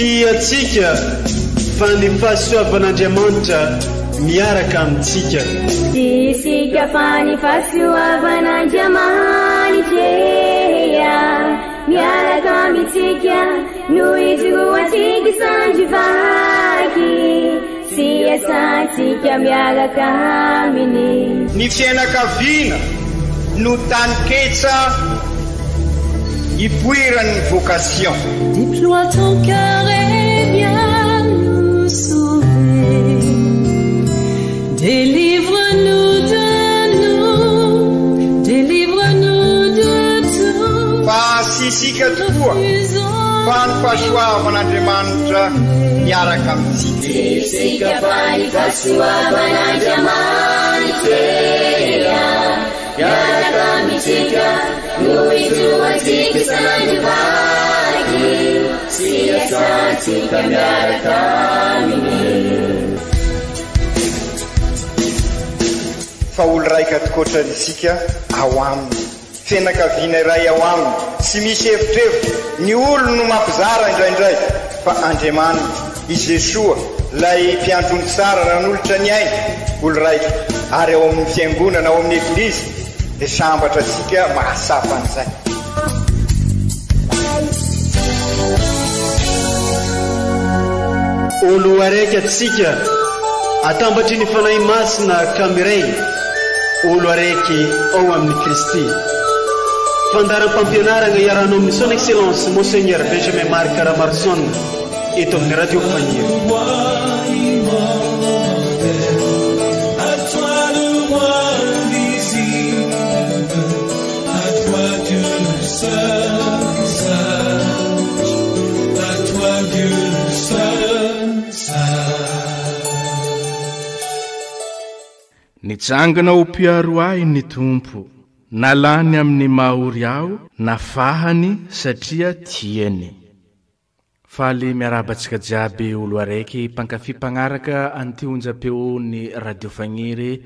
Siatsika fa ny fahasoavan'Andriamanitra miaraka amintsika. Isika fa ny fahasoavan'Andriamanitra miaraka amintsika noho izy sandrivaky siasantsika miaraka aminy. Ny fianakaviana no tany ketsa ipoiran'ny vocation. Déploie ton cœur et viens nous sauver. Délivre-nous de tout. Fa sisika tokoa fa ny fahasoavan'Andriamanitra miaraka amintsika. Sisika fa ny fahasoavan'Andriamanitra miaraka amintsika noho izy sandrivaky siasantsika miaraka aminy. Fa olo raika tokoatrantsika ao aminy, fianakaviana iray ao aminy, tsy misy hevitrevitra. Ny olo no mampizara indraindray fa Andriamanitra i Jesoa lay mpiandrony tsara ran'olotra ny aina, olo raika. Ary ao amin'ny fiangonana, ao amin'ny eglizy dia sambatra tsika mahasapa an'izay. Olo araiky atsika atambatry ny fanahy masina kamiray, olo araiky ao amin'ny Kristy. Fandaram-pampianarana iarahanao amin'ny son excellence Monseigneur Benjamin Marc Caramarson eto amin'ny radio Faniry. Nitsangana ho mpiaro ahy ny Tompo, nalany amin'ny mahory aho, nafahany satria tiany. Faly miarabantsika jiaby olo araiky mpankafy mpagnaraka anty onjam-peo ny radio Faniry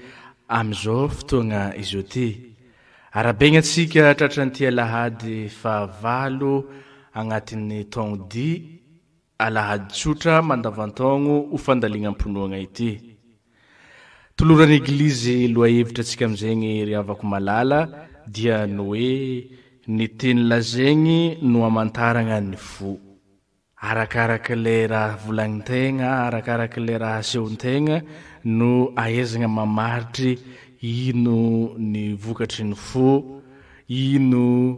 amin'izao fotoagna izy ity. Arabegnatsika tratran'ity alahady fahavalo agnatin'ny taogno alahady tsotra mandavantaogno ho fandalignam-ponoagna ity. Toloran'ny eglizy loha hevitra atsika amin'izegny riavako malala dia ny hoe ny teny lazaigny no amantaragna ny fo. Arakaraka le raha volagnin-tegna, arakaraka le raha asehon-tegna no ahaizagna mamaritry ino ny vokatry ny fo, ino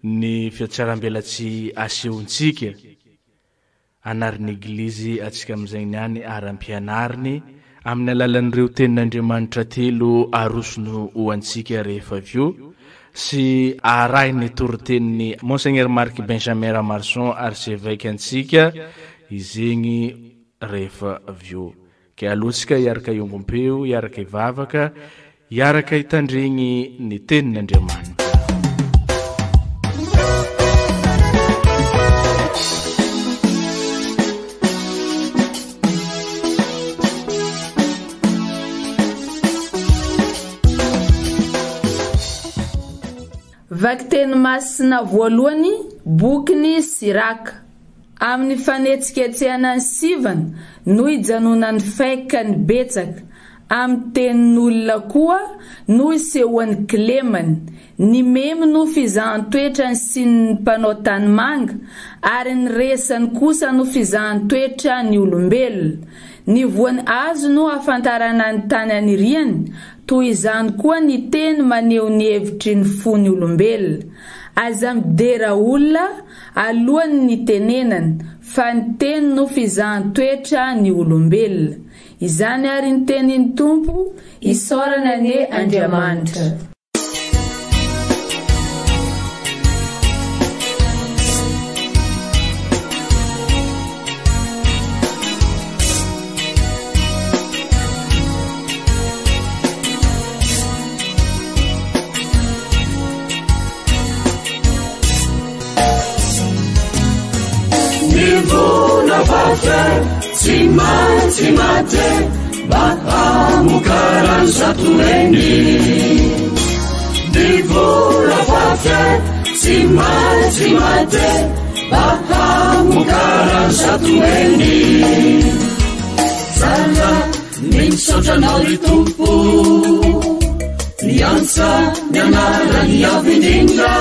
ny fiatsaram-belatsy asehontsika. Anarin'ny eglizy atsika amin'izegny niany aram-pianariny amin'ny alalan'ireo tenin'Andriamanitra telo arosony ho antsika rehefa avy sy arahiny torotenin'ny Monseigneur Marc Benjamin Caramarson archevêque antsika izegny rehefa avy. Ke alotsika iaraka iombom-peo, iaraka ivavaka, iaraka hitandregny ny tenin'Andriamanitra. Vaky teny masina voalohany bokiny Siraka. Amin'ny fanetsiketsehana ny sivana no ijanonany faikany betsaka. Amin'ny tenin'olona koa no isehoan'ny kilemany. Ny memy no fizahan-toetrany sy ny mpanao tany manga, ary ny resany kosa no fizahan-toetra ny olombelona. Ny voany azo no afantarana ny tany aniriany, toy izany koa ny teny maneho ny hevitry ny fony olombelona. Aza midera olona alohany ny tenenany, fa ny teny no fizahan-toetra ny olombelona. Izany ary ny tenin'ny Tompo, isaorana ny Andriamanitra. Simate bahamukaran satu ini Divu lafate simate Bahamukaran satueni Sara Ninsotranao ry tompo Niantsa nianara niavindindra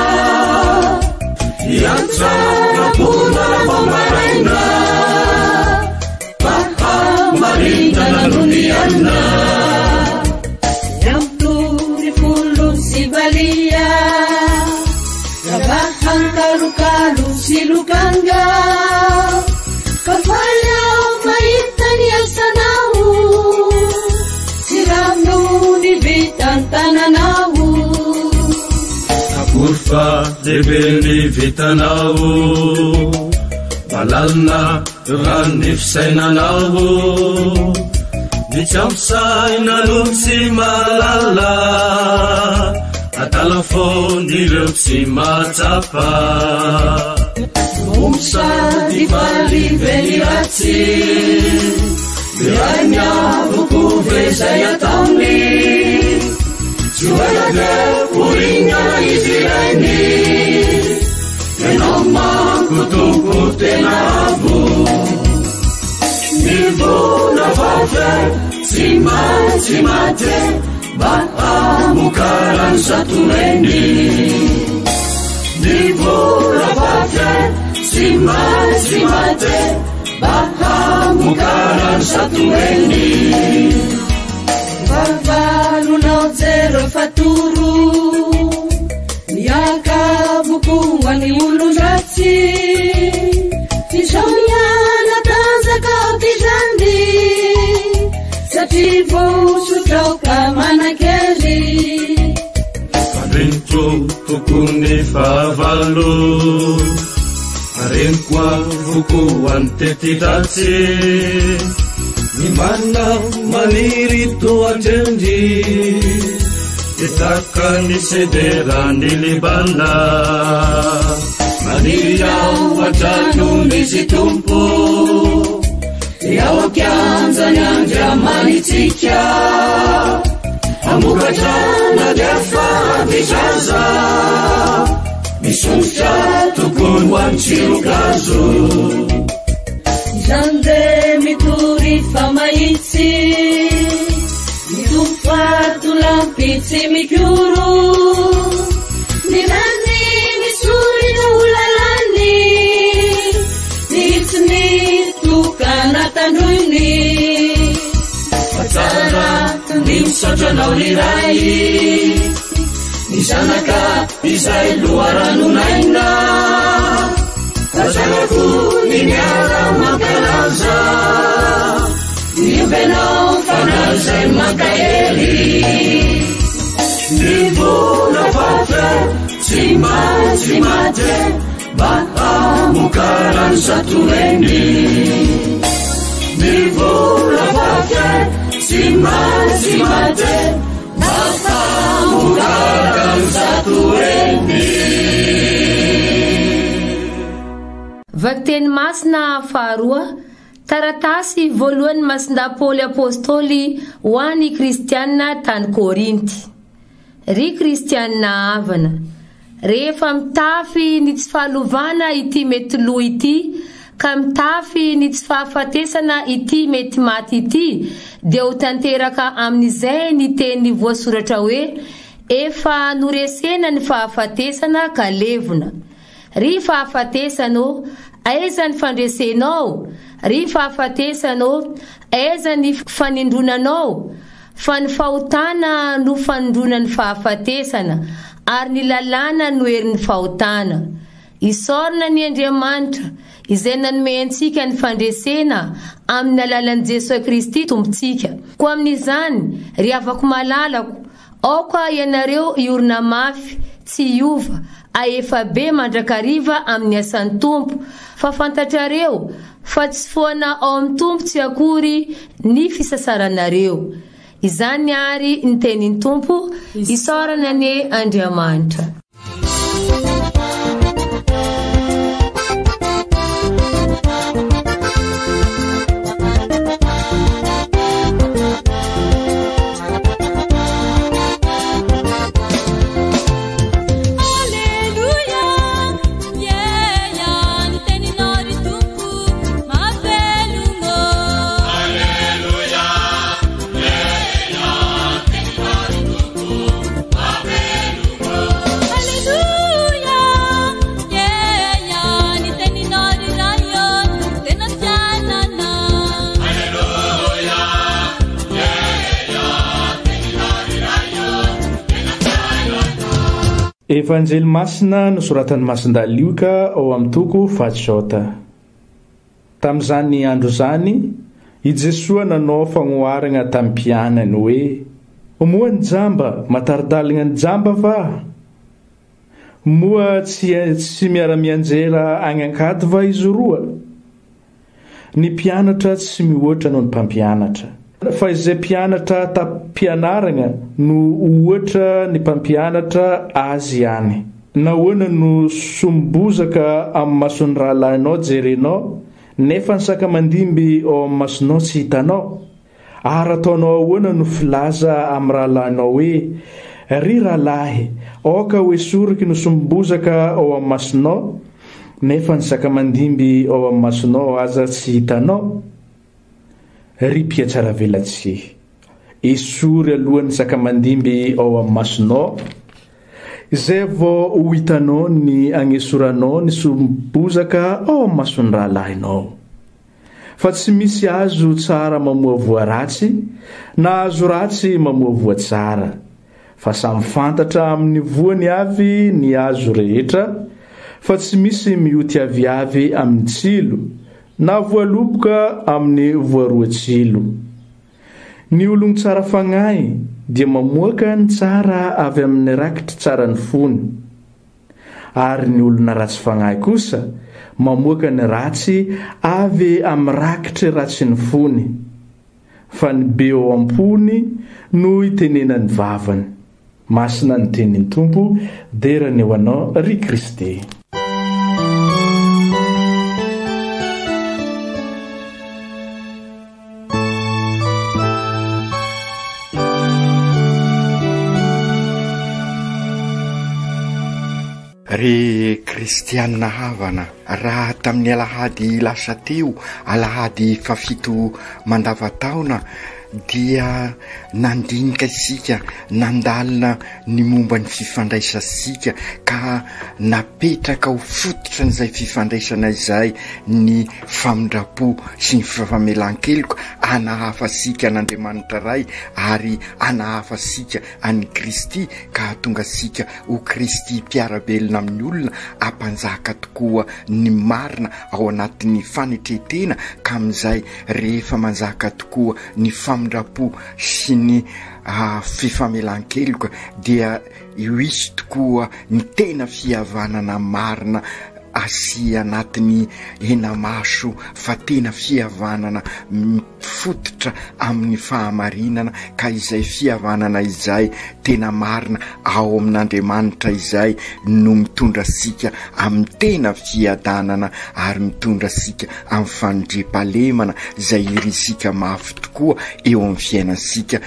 Niantsa rapona ramamaraina Bahamarina nanoniana Niampuri fulu sivalia Rabahang kalu-kalu silukanga Kafalau maitan yang sanau Siramnu ni vitan tananau Kapurfa debeli vitanau Balalna ranif sainanau Dicamsay nalungsi malala Atalafon dilupsi matsapa Umsa di bali venirati Biranya buku vesaya tamni Jualaga puringa iziraini Menoma kutuku tenabu Nibu na vafe Simate Bahamukaran satueni Nibu na vafe Simate Bahamukaran satueni Babalu na zero faturu Niaka buku wani ulunjati Tishonya na tanza kautijandi Sativo sutroka manakeli Padrinto tukuni favalo Arenkwa vuku antetitati Nimana manirito atendi Itaka nisedera nilibana Maniyao watatu nisitumpo Yawa kyanza nyanja manitika Amukajana defa bijaza Misuncha tukun wanchirugazu Jande mituri famaiti Mitufatu lampiti mikuru Nirani misuri na ulalani Nitni tukana tanduni Patara nimsoja na ulirai Nisanaka isai luaranu naina Kasanaku ninyara makalaza Nibenao fanaza makaeli Nibu na vafe Simate Bahamukaran satueni Nibu na vafe Simate Bahamukaran satueni Vakteny masina faharoa taratasy voalohany masinda Paoly apôstôly ho an'ny kristianina tany Korinty. Ry kristianina havana, rehefa mitafy ny tsy fahalovana ity mety lo ity, ka mitafy ny tsy fahafatesana ity mety maty ity, dia ho tanteraka amin'izay ny teny voasoratra hoe efa noresena ny fahafatesana ka levona. Ry fahafatesanao, aiza ny fandresenao? Ry fahafatesanao, aiza ny fanindronanao? Fa ny fahotana no fanindrona ny fahafatesana, ary ny lalàna no herin'ny fahotana. Isorina ny Andriamanitra, izay nanome antsika ny fandresena amin'ny alalan'i Jesosy Kristy tompontsika. Ko amin'izany, ry havako malalako, aoka ianareo iorina mafy, tsy iova, aefa be mandrakariva amin'ny asan'ny tompo, fa fantatrareo fa tsy foana ao amin'ny tompo tsy akory ny fisasaranareo. Izany ary ny tenin'ny tompo, isaorana ny Andriamanitra. Alleluia, yeah, yeah. Evanjely masina nosoratan'ny Masindalioka ao amin'ny toko fahatsota. Tamin'izany andro zany, i Jesoa nanao fagnoharana tamin'ny mpianany hoe: moa ny jamba, mataridalina ny jamba va? Moa tsy miara-mianjera agny ankady va izy roa? Ny mpianatra tsy mihoatra noho ny mpampianatra, fa izay mpianatra tam-pianarana no ohatra ny mpampianatra azy ihany. Nahoana no sombozaka amin'ny mason'ny rahalahinao jerenao, nefa ny sakamandimby ao amin'ny masonao tsy hitanao? Ary ataonao ahoana no filaza amin'ny rahalahinao hoe: ry rahalahy, aoka hoe soroky no sombozaka ao amin'ny masonao, nefa ny sakamandimby ao amin'ny masonao aza tsy hitanao? Ry mpiatsara velatsihy, esory alohan'ny sakamandimby ao amin'ny masonao, izay vao ho hitanao ny agnesoranao ny sombozaka ao amin'ny mason'ny rahalahinao. Fa tsy misy azo tsara mamoa voaratsy, na azo ratsy mamoa voatsara, fa samy fantatra amin'ny voany avy ny azo rehetra, fa tsy misy mioty aviavy amin'ny tsilo, na voaloboka amin'ny voaroatsilo. Ny ologno tsara fagnahy dia mamoaka ny tsara avy amin'ny rakitry tsara ny fony, ary ny olona ratsy fagnahy kosa mamoaka ny ratsy avy amin'ny rakitry ratsy ny fony. Fa ny be ao am-pony no itenenany vavany. Masina ny tenin'ny Tompo, derany eo anao ry Kristy. Ry kristianina havana, raha tamin'ny alahady lasa teo, alahady fafito mandavataona, dia nandinika isika, nandalina ny momba ny fifandraisasika, ka napetraka ho fototra n'izay fifandraisana izay ny famindrapo sy ny famelan-keloka, anahafasika an'Andriamanitra ray ary anahafasika an'i Kristy, ka tonga sika ho Kristy mpiarabelona amin'ny olona, ampanjaka tokoa ny marina ao anatin'ny fanetretena, ka amin'izay rehefa manjaka tokoa ny famindrapo sy ny fifamelan-keloka, dia hisy tokoa ny tena fihavanana marina asia anatin'ny enamaso, fa tena fihavanana fototra amin'ny fahamarinana, ka izay fihavanana izay tena marina ao amin'Andriamanitra izay no mitondra sika amin'ny tena fiadanana ary mitondra sika amin'ny fanondriam-pahalemana izay irisika mafy tokoa eo amin'ny fiainasika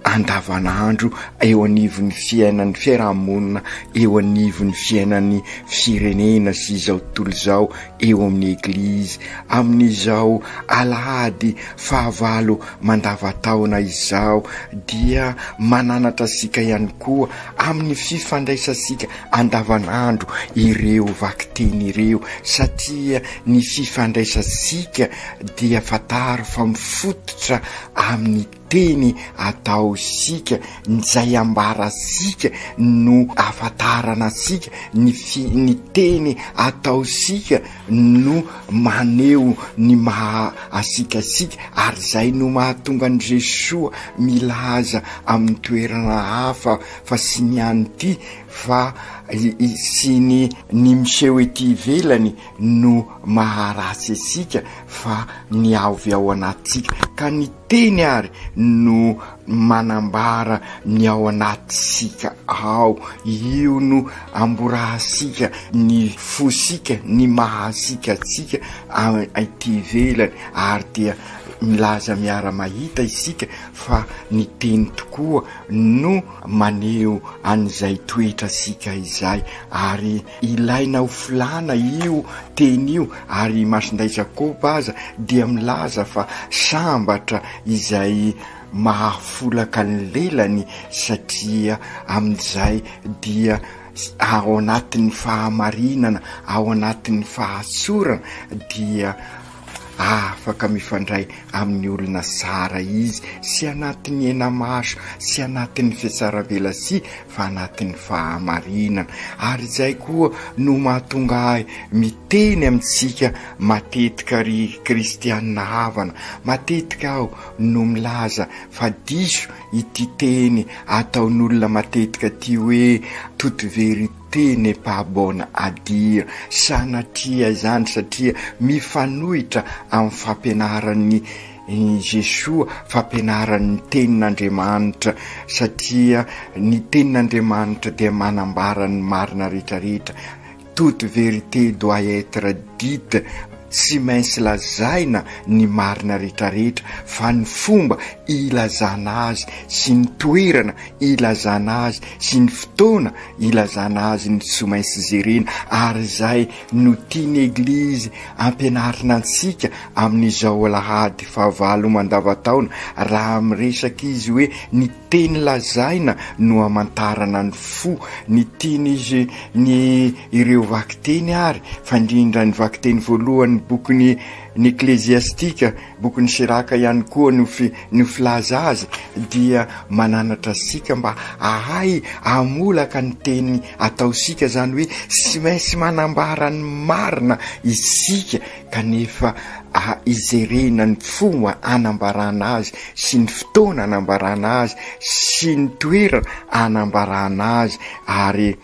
andavanandro, eo anivon'ny fiainan'ny fiarahamonina, eo anivon'ny fiainan'ny firenena sy izao tontolo izao, eo amin'ny eglizy, amin'izao alahady fahavalo mandavataona izao, dia mananatra sika ihany koa amin'ny fifandraisasika andavanandro ireo vakiteny ireo, satria ny fifandraisasika dia fataro fa mifototra amin'ny teny atao sika, izay ambara sika no afatarana sika, ny teny atao sika no maneho ny maha asika sika, ary zay no mahatonga ny Jesoa milaza amin'ny toerana hafa fa sy ny an'ity, fa sy ny miseho ety ivelany no maharatsy asika, fa ny avy ao anatsika, ka ny teny ary no manambara ny ao anatsika ao. Io no amborahasika ny fosika, ny mahasika tsika ety ivelany, ary dia milaza miara-mahita isika fa ny teny tokoa no maneho an'izay toetra sika izay, ary ilaina ho filana io teny io. Ary Masindray Jakoba aza dia milaza fa sambatra izay mahafolaka ny lelany, satria amin'izay dia ao anatin'ny fahamarinana, ao anatin'ny fahantsorana, dia afaka mifandray amin'ny olona sara izy, sy anatin'ny ena maso, sy anatin'ny fiasaravelasia, fa anatin'ny fahamarinana. Ary izay koa no mahatonga ahy miteny amintsika matetika ry kristianina havana. Matetika aho no milaza fa diso ity teny ataon'olona matetika ty hoe toute vérité n'est pas bonne à dire. Sanatria izany satria mifanohitra amin'ny fampianaran'ny Jesoa, fampianaran'ny tenin'Andriamanitra, satria ny tenin'Andriamanitra dia manambara ny marina rehetrarehetra. Toute vérité doit être dite, tsy maintsy lazaina ny marina rehetrarehetra, fa ny fomba ilazana azy sy ny toerana ilazana azy sy ny fotoana ilazana azy ny tsy maintsy jerena. Ary izay no tiany Eglizy ampianarina antsika amin'izao alahady fahavalo mandavataona, raha miresaka izy hoe ny teny lazaina no amantarana ny fo. Ny tiany izy ny ireo vakiteny ary, fa indrindra ny vakiteny voalohany bokyny ny Ecclésiastika, bokyny Siraka ihany koa no filaza azy, dia mananatra sika mba ahay amolaka ny teny ataosika, zany hoe sy maintsy manambara ny marina isika, kanefa izerena ny fomba anambarana azy sy ny fotoana anambarana azy sy ny toerana anambarana azy. Ary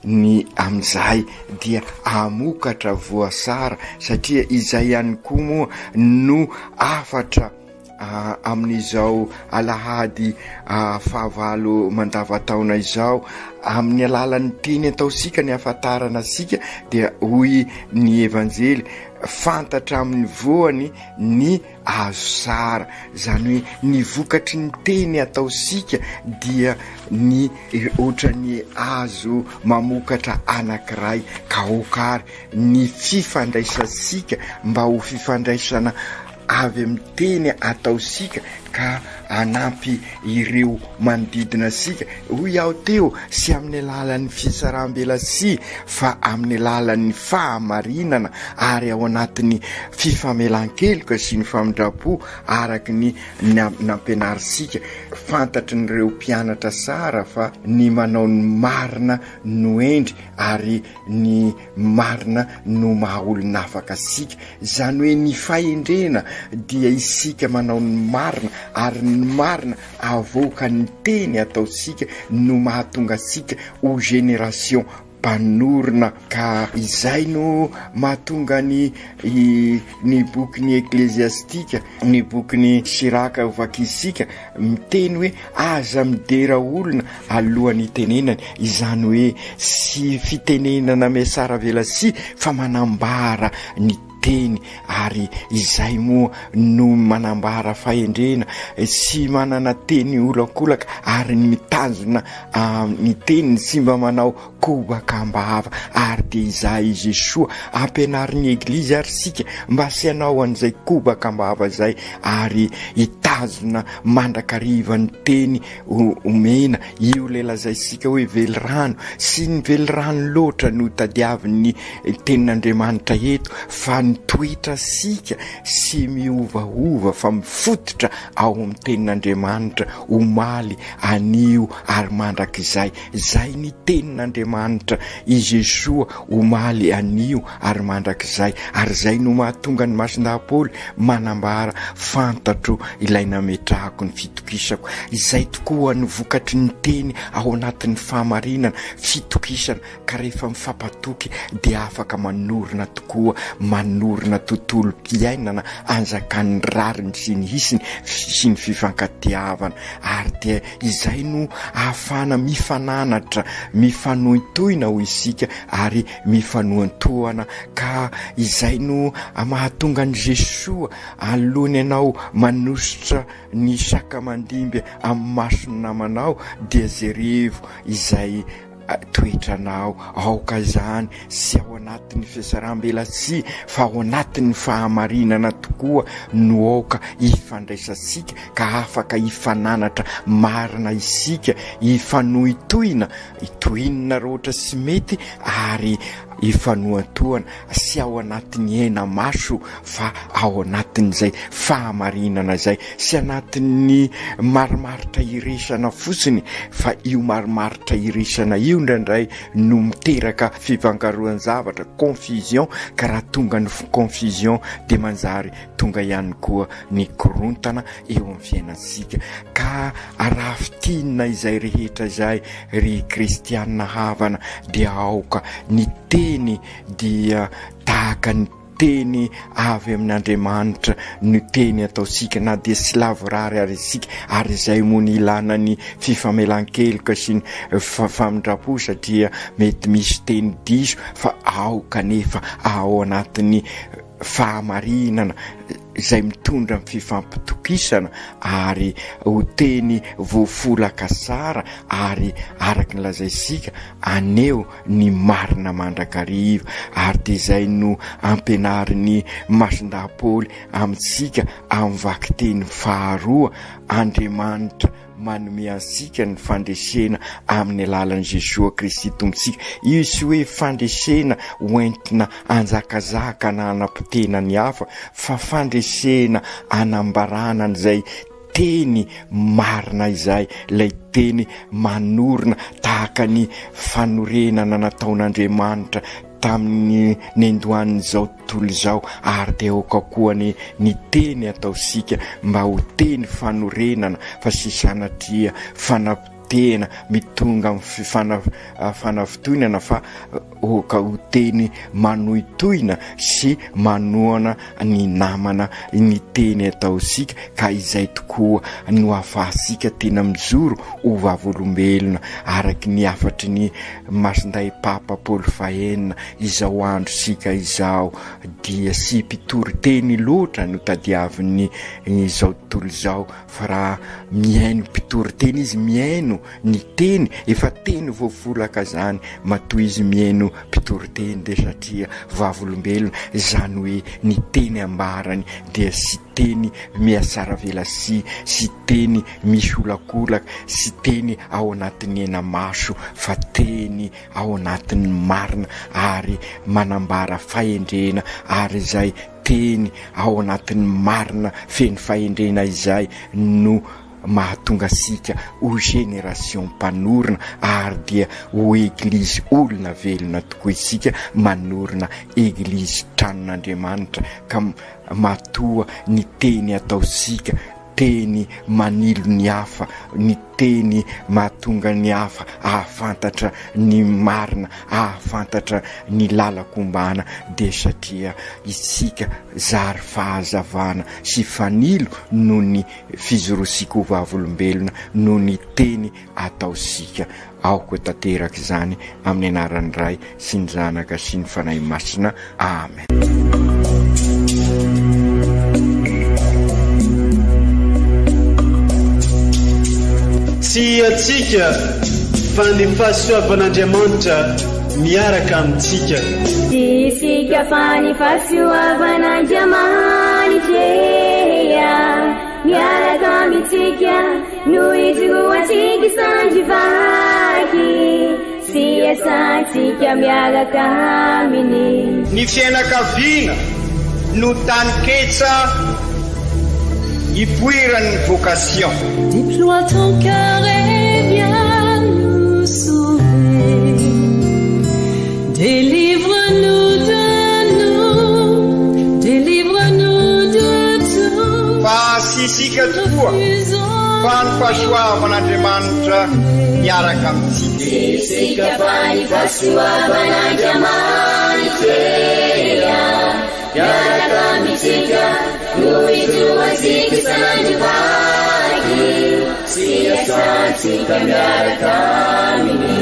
ny amizay dia amokatra voasara, satria izay ihany koa moa no afatra amin'izao alahady fahavalo mandavataona izao. Amin'ny alalan'ny teny ataosika ny afantarana sika, dia hoy ny evanjely fantatra amin'ny voany ny azo sara, zany hoe ny vokatry ny teny ataosika dia ny ohatra ny azo mamokatra anankiray ka okary ny fifandraisasika mba ho fifandraisana avy amin'ny teny ataosika ka anampy ireo manodidina sika. Hoy aho teo, sy amin'ny alalan'ny fisarambelasia fa amin'ny alalan'ny fahamarinana, ary ao anatin'ny fifamelan-keloka sy ny famindrapo araky ny nampianarisika. Fantatry nyreo mpianatra sara fa ny manao ny marina no endry, ary ny marina no mahaolona afaka sika. Zany hoe ny fahendrena dia isika manao ny marina, ary ny marina avoaka ny teny ataosika no mahatonga sika ho génération mpanorona. Ka izay no mahatonga ny boky ny Ecclésiastika, ny boky ny Siraka vakisika miteny hoe aza midera olona alohan'ny tenenany. Izany hoe sy fitenenana miasara velasia fa manambara ny teny, ary izay moa no manambara fahendrena sy manana teny olakolaka, ary ny mitazona ny teny sy mba manao kobakambava. Ary dia izay Jesoa ampianarin'ny Eglizy ary sika mba sy hanao an'izay kobakambava zay, ary itazona mandrakariva ny teny omena. Io lela zay sika hoe velirano, sy ny velirano loatra no tadiavin'ny tenin'Andriamanitra eto, fa toetra sika sy miovaova fa mifototra ao amin'ny tenin'Andriamanitra, omaly anio ary mandrakizay. Zay ny tenin'Andriamanitra i Jesoa, omaly anio ary mandrakizay. Ary zay no mahatonga ny masin-dahapôly manambara fantatro ilay nametrahako ny fitokisako. Izay tokoa ny vokatry ny teny ao anatin'ny fahamarinana, fitokisana, ka rehefa mifampatoky dia afaka manorina tokoa, manorina tontolo mpiainana anjakan'ny rariny sy ny hisiny sy ny fifankatiavana. Ary dia izay no ahafana mifananatra, mifanoitoina ho isika, ary mifanoantoana. Ka izay no mahatonga ny Jesoa alohany ianao manositra ny saka mandimby amin'ny masony namanao, dia zerevo izay toetranao aoka zany sy ao anatin'ny fiasaram-belasy fa ao anatin'ny fahamarinana tokoa no aoka ifandraisasika ka afaka ifananatra marina isika ifanohitohina itohinina roatra sy mety ary ifanoantoana sy ao anatin'ny ena maso fa ao anatin'izay fahamarinana zay sy anatin'ny marimaritra iresana fotsiny fa io marimaritra iresana io indraindray no miteraka fivangaroan zavatra confusion ka raha tonga ny confusion de manjary tonga ihany koa ny korontana eo amin'ny fiainansika ka raha fitinina izay rehetra zay ry kristianina havana dia aoka ny teny dia tahaka ny teny avy amin'Andriamanitra ny teny ataosika na dia slavorary ary isika ary izay moa ny ilana ny fifamelan-keloka sy ny famindrapo satria mety misy teny diso fa aoka nefa ao anatin'ny fahamarinana izay mitondra amin'ny fifampitokisana ary ho teny voafolaka sara ary araka ny lazaisika aneo ny marina mandrakariva ary dia izay no ampianarin'ny masindapoly amintsika amin'ny vakiteny faharoa Andriamanitra manome ansika ny fandresena amin'ny alalan'i Jesosy Kristy tombontsika io sy hoe fandresena hoentina anjakazaka na anam-pitena ny hafa fa fandresena anambarana an'izay teny marina izay lay teny manorina tahaka ny fanorenana nataon'Andriamanitra tamin'ny nendohan'izao tontolo izao ary dia aoka koa ny teny ataosika mba ho teny fanorenana fa sy sanatria fanapitena mitonga amin'ny fanavitoinana fa oka ho teny manohitohina sy manohana ny namana ny teny ataosika ka izay tokoa no ahafahasika tena mijoro ho vavolombelona araky ny afatry ny masinday Papa Paul fahenina izao andro sika izao dia sy mpitory teny loatra no tadiavin'ny izao tontolo izao fa raha miaino mpitory teny izy miaino ny teny efa teny voafolaka zany matoy izy miaino mpitory teny de satria vavolombelona zany hoe ny teny ambarany dia sy teny miasara velasy sy teny misy olakolaka sy teny ao anatin'ny ena maso fa teny ao anatin'ny marina ary manambara fahendrena ary izay teny ao anatin'ny marina feny fahendrena izay no mahatonga sika ho génération mpanorina ary dia ho eglizy olona velona tokoa isika manorina eglizy tranon'Andriamanitra ka matoa ny teny ataosika teny manilo ny hafa ny teny mahatonga ny hafa ahafantatra ny marina ahafantatra ny lalakombana de satria isika zary fahazavana sy fanilo no ny fizorosika ho vavolombelona no ny teny ataosika aoko tanteraka izany amin'ny anaran'ny Ray sy ny Zanaka sy ny Fanahy Masina. Amen. Sy atsika fa ny fahasoavan'Andriamanitra miaraka amintsika. Sy isika fa ny fahasoavan'Andriamanitra miaraka amintsika no itroatsika sandrivaky sy asantsika miaraka aminy. Ny fianakaviana no taniketsa ipoiran'ny vocation. Déploie ton cœur et viens nous sauver. Délivre-nous de tout. Fa sisika tokoa fa ny fahasoavan'Andriamanitra miaraka amintsika. Sisika fa ny fahasoavan'Andriamanitra miaraka amintsika no itroatsika sandrivaky sy asantsika miaraka aminy.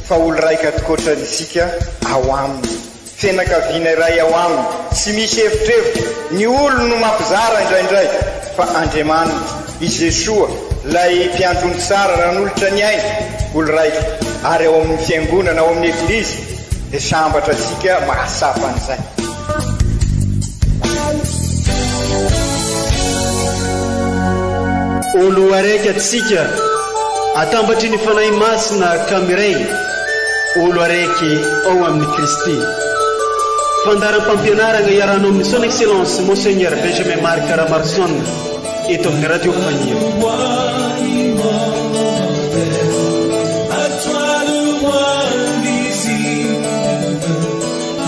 Fa olo raika atokotran'isika ao aminy fianakaviana iray ao aminy sy misy hevitrevitra ny olo no mampizara indraindray fa Andriamanitra i Jesosy lay mpiandrony tsara ran'olotra ny aina olo raiky ary ao amin'ny fiangonana ao amin'ny eglizy dia sambatra atsika mahasapan'izay. olo araiky atsika atambatry ny fanahy masina kamiray olo araiky ao amin'ny Kristy. Fandaram-pampianarana iarahanao amin'ny son excellence Monseigneur Benjamin Marc Caramarson eto amin'ny radio Fania.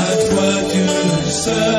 À toi Dieu seul.